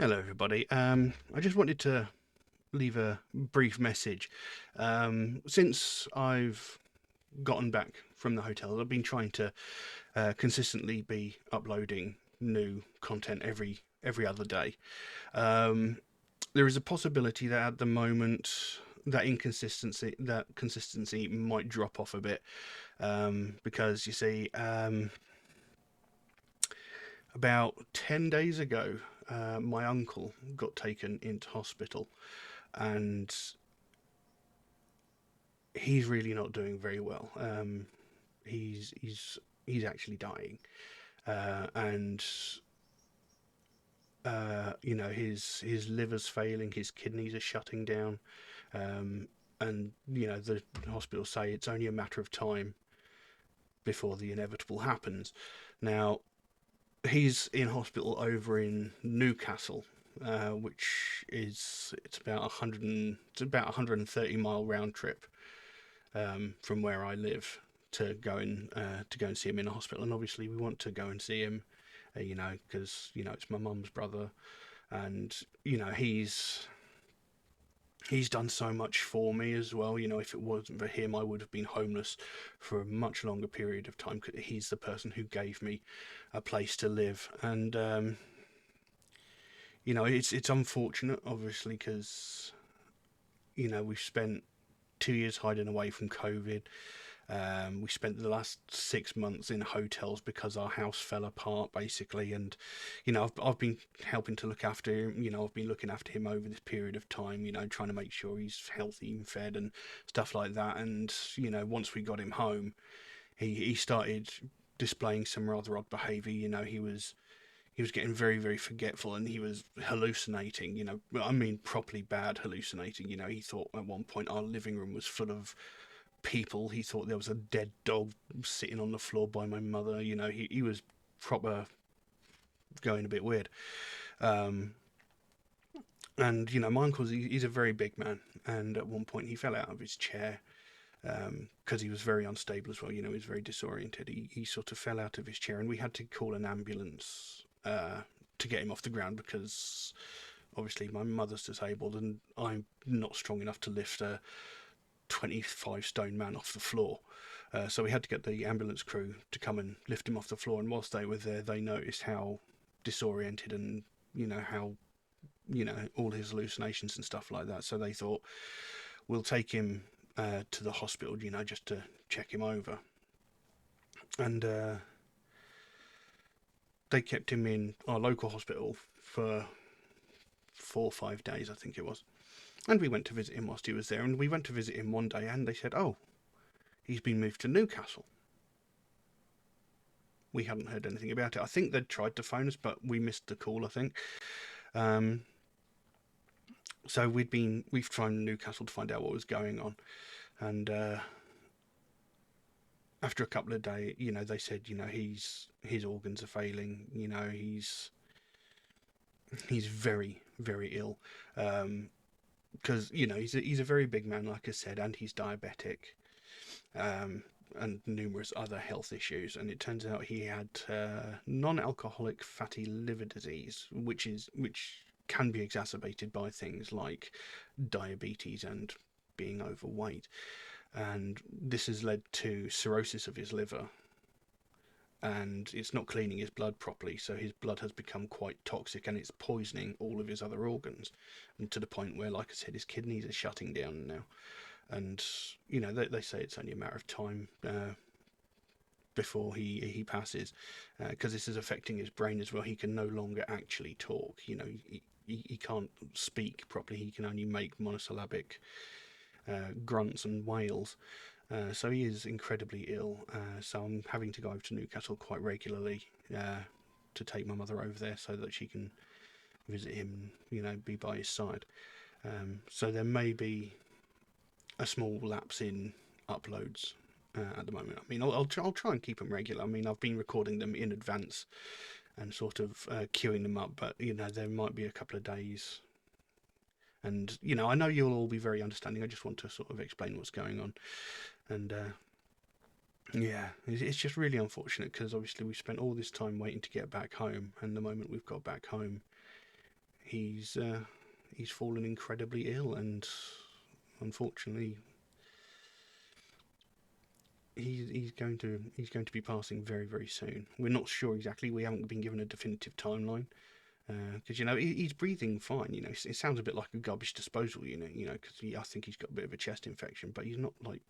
Hello, everybody. I just wanted to leave a brief message. Since I've gotten back from the hotel, I've been trying to consistently be uploading new content every other day. Um, there is a possibility that at the moment that consistency might drop off a bit because you see, about 10 days ago, my uncle got taken into hospital and he's really not doing very well. He's actually dying, and his liver's failing, his kidneys are shutting down, and the hospitals say it's only a matter of time before the inevitable happens. Now he's in hospital over in Newcastle, which is it's about 130-mile round trip from where I live to go and see him in a hospital. And obviously, we want to go and see him, because it's my mum's brother, and he's done so much for me as well. If it wasn't for him, I would have been homeless for a much longer period of time. He's the person who gave me a place to live, and it's unfortunate, obviously, because we've spent 2 years hiding away from COVID. We spent the last 6 months in hotels because our house fell apart, basically. And I've been helping to look after him. I've been looking after him over this period of time. Trying to make sure he's healthy and fed and stuff like that. And once we got him home, he started displaying some rather odd behaviour. He was getting very, very forgetful, and he was hallucinating. I mean, properly bad hallucinating. He thought at one point our living room was full of people. He thought there was a dead dog sitting on the floor by my mother. He was proper going a bit weird. Um, and my uncle's he's a very big man, and at one point he fell out of his chair because he was very unstable as well. He was very disoriented. He sort of fell out of his chair, and we had to call an ambulance to get him off the ground because obviously my mother's disabled and I'm not strong enough to lift a 25 stone man off the floor. So we had to get the ambulance crew to come and lift him off the floor. And whilst they were there, they noticed how disoriented and how all his hallucinations and stuff like that. So they thought we'll take him to the hospital, just to check him over. And they kept him in our local hospital for 4 or 5 days, I think it was. And we went to visit him whilst he was there. And we went to visit him one day, and they said, "Oh, he's been moved to Newcastle." We hadn't heard anything about it. I think they'd tried to phone us, but we missed the call, I think. Um, so we've tried Newcastle to find out what was going on, and after a couple of days, they said, his organs are failing. He's very, very ill. Because he's a very big man, like I said, and he's diabetic. Um, and numerous other health issues. And it turns out he had non-alcoholic fatty liver disease, which can be exacerbated by things like diabetes and being overweight. And this has led to cirrhosis of his liver. And it's not cleaning his blood properly, so his blood has become quite toxic and it's poisoning all of his other organs. And to the point where, like I said, his kidneys are shutting down now. And they say it's only a matter of time before he passes, because this is affecting his brain as well. He can no longer actually talk. He can't speak properly. He can only make monosyllabic grunts and wails. So he is incredibly ill. So I'm having to go over to Newcastle quite regularly to take my mother over there so that she can visit him, be by his side. So there may be a small lapse in uploads at the moment. I mean, I'll try and keep them regular. I mean, I've been recording them in advance and sort of queuing them up, but there might be a couple of days. And I know you'll all be very understanding. I just want to sort of explain what's going on. And yeah, it's just really unfortunate because obviously we spent all this time waiting to get back home, and the moment we've got back home, he's fallen incredibly ill, and unfortunately, he's going to be passing very, very soon. We're not sure exactly. We haven't been given a definitive timeline, because he's breathing fine. It sounds a bit like a garbage disposal unit. Because I think he's got a bit of a chest infection, but he's not like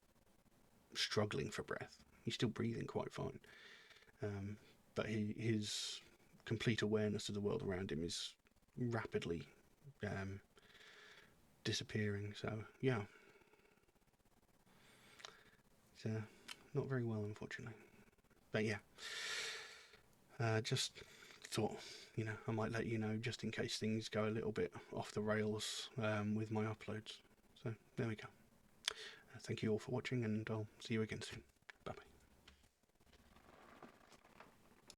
struggling for breath. He's still breathing quite fine. But his complete awareness of the world around him is rapidly disappearing. So yeah, it's not very well, unfortunately. But yeah, just thought I might let you know just in case things go a little bit off the rails with my uploads. So there we go. Thank you all for watching, and I'll see you again soon.